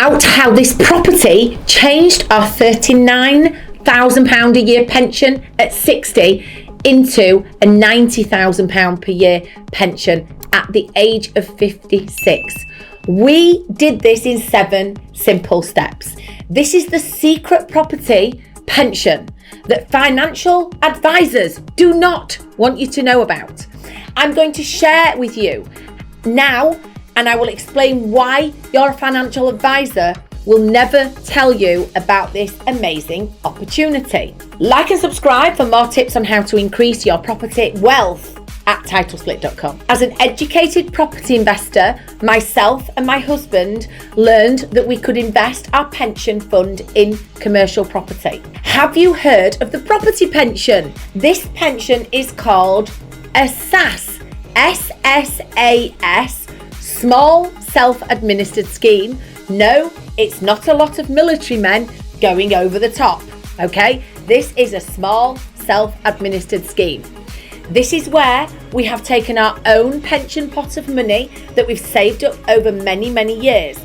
about how this property changed our £39,000 a year pension at 60 into a £90,000 per year pension at the age of 56. We did this in 7 simple steps. This is the secret property pension that financial advisors do not want you to know about. I'm going to share with you now, and I will explain why your financial advisor will never tell you about this amazing opportunity. Like and subscribe for more tips on how to increase your property wealth at titlesplit.com. As an educated property investor, myself and my husband learned that we could invest our pension fund in commercial property. Have you heard of the property pension? This pension is called a SSAS, SSAS, Small Self-Administered Scheme. No, it's not a lot of military men going over the top, okay? This is a small self-administered scheme. This is where we have taken our own pension pot of money that we've saved up over many, many years.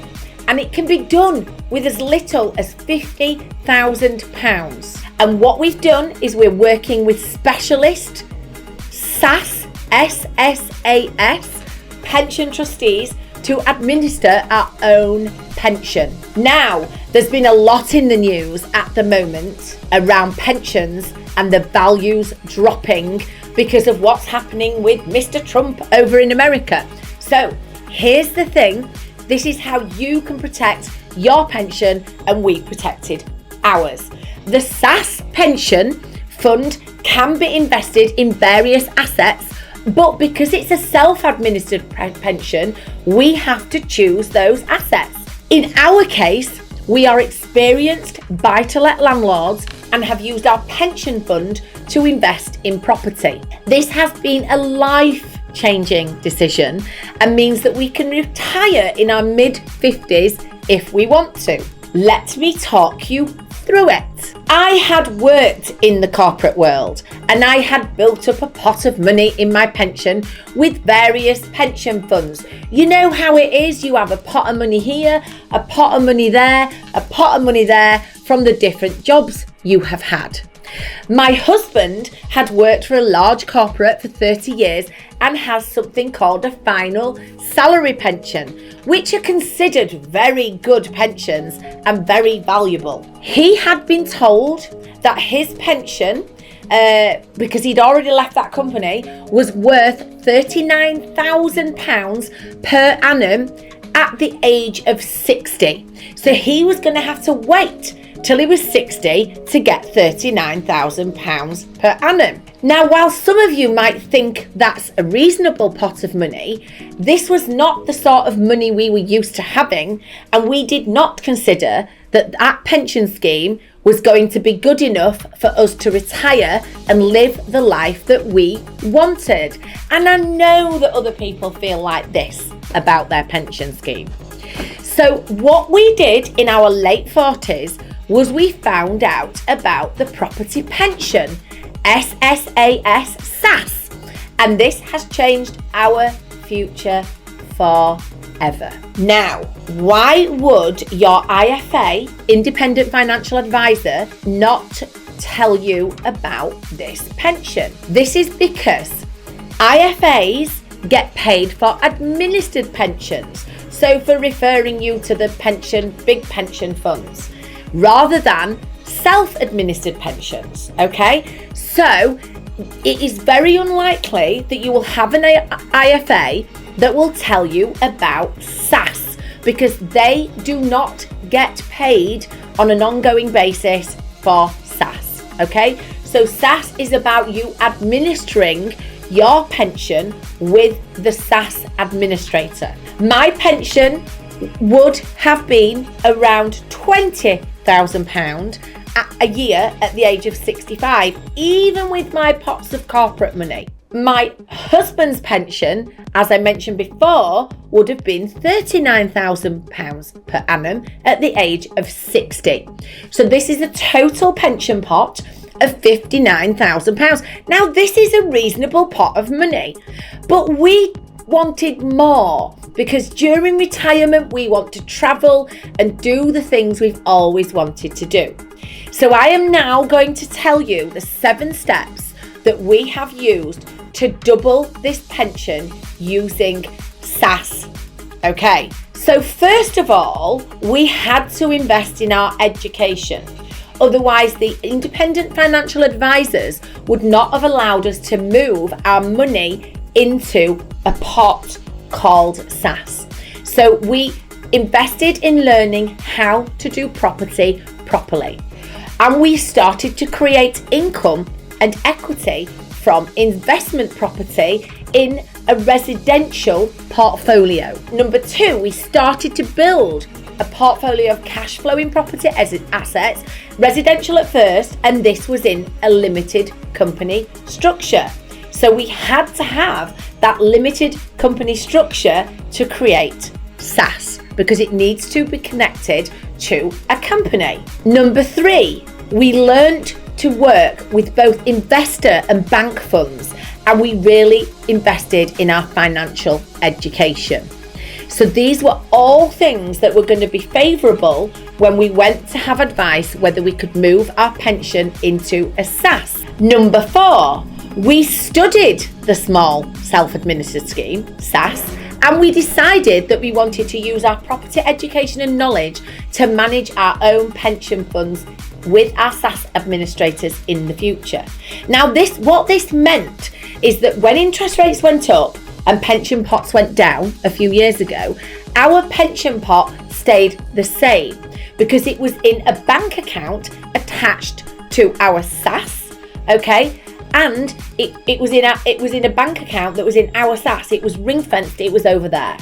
And it can be done with as little as £50,000. And what we've done is we're working with specialist SSAS pension trustees to administer our own pension. Now, there's been a lot in the news at the moment around pensions and the values dropping because of what's happening with Mr. Trump over in America. So here's the thing. This is how you can protect your pension, and we protected ours. The SSAS pension fund can be invested in various assets, but because it's a self-administered pension, we have to choose those assets. In our case, we are experienced buy-to-let landlords and have used our pension fund to invest in property. This has been a life-changing decision and means that we can retire in our mid-50s if we want to. Let me talk you through it. I had worked in the corporate world and I had built up a pot of money in my pension with various pension funds. You know how it is, you have a pot of money here, a pot of money there, a pot of money there from the different jobs you have had. My husband had worked for a large corporate for 30 years and has something called a final salary pension, which are considered very good pensions and very valuable. He had been told that his pension, because he'd already left that company, was worth £39,000 per annum at the age of 60. So he was going to have to wait till he was 60 to get £39,000 per annum. Now, while some of you might think that's a reasonable pot of money, this was not the sort of money we were used to having, and we did not consider that that pension scheme was going to be good enough for us to retire and live the life that we wanted. And I know that other people feel like this about their pension scheme. So what we did in our late 40s was we found out about the property pension, SSAS, and this has changed our future forever. Now, why would your IFA, Independent Financial Advisor, not tell you about this pension? This is because IFAs get paid for administered pensions, so for referring you to the big pension funds, rather than self-administered pensions, okay? So it is very unlikely that you will have an IFA that will tell you about SSAS, because they do not get paid on an ongoing basis for SSAS, okay? So SSAS is about you administering your pension with the SSAS administrator. My pension would have been around £20,000 a year at the age of 65, even with my pots of corporate money. My husband's pension, as I mentioned before, would have been £39,000 per annum at the age of 60. So this is a total pension pot of £59,000. Now, this is a reasonable pot of money, but we wanted more because during retirement we want to travel and do the things we've always wanted to do. So I am now going to tell you the 7 steps that we have used to double this pension using SSAS. Okay, so first of all, we had to invest in our education. Otherwise, the independent financial advisors would not have allowed us to move our money into a pot called SSAS. So we invested in learning how to do property properly. And we started to create income and equity from investment property in a residential portfolio. Number 2, we started to build a portfolio of cash flowing property as assets, residential at first, and this was in a limited company structure. So we had to have that limited company structure to create SSAS because it needs to be connected to a company. Number 3, we learnt to work with both investor and bank funds, and we really invested in our financial education. So these were all things that were going to be favourable when we went to have advice whether we could move our pension into a SSAS. Number 4, we studied the small self-administered scheme, SSAS, and we decided that we wanted to use our property education and knowledge to manage our own pension funds with our SSAS administrators in the future. Now, what this meant is that when interest rates went up and pension pots went down a few years ago, our pension pot stayed the same because it was in a bank account attached to our SSAS, okay? And it was in a bank account that was in our SSAS. It was ring fenced, it was over there.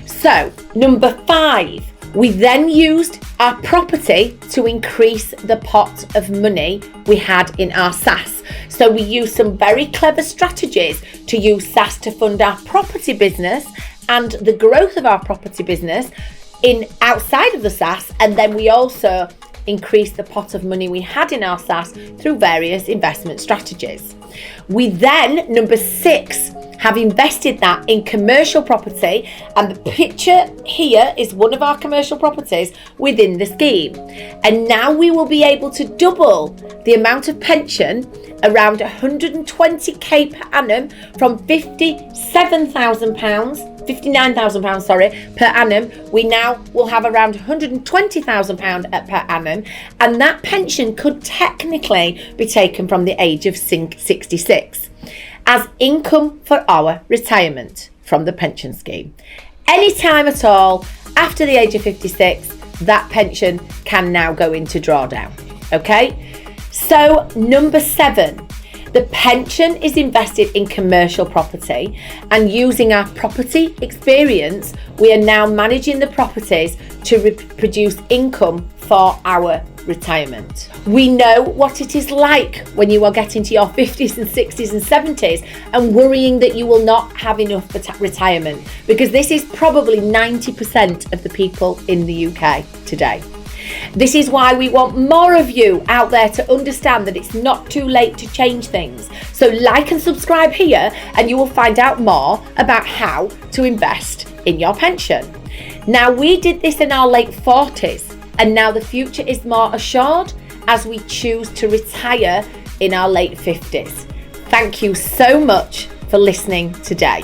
So, number 5, we then used our property to increase the pot of money we had in our SSAS. So we used some very clever strategies to use SSAS to fund our property business and the growth of our property business outside of the SSAS, and then we also increased the pot of money we had in our SSAS through various investment strategies. We then, number 6, have invested that in commercial property, and the picture here is one of our commercial properties within the scheme. And now we will be able to double the amount of pension, around £120k per annum, from £59,000 per annum. We now will have around £120,000 per annum, and that pension could technically be taken from the age of 66 as income for our retirement from the pension scheme. Anytime at all after the age of 56, that pension can now go into drawdown. Okay? So, number 7, the pension is invested in commercial property, and using our property experience, we are now managing the properties to produce income for our retirement. We know what it is like when you are getting to your 50s and 60s and 70s and worrying that you will not have enough for retirement, because this is probably 90% of the people in the UK today. This is why we want more of you out there to understand that it's not too late to change things. So like and subscribe here and you will find out more about how to invest in your pension. Now, we did this in our late 40s, and now the future is more assured as we choose to retire in our late 50s. Thank you so much for listening today.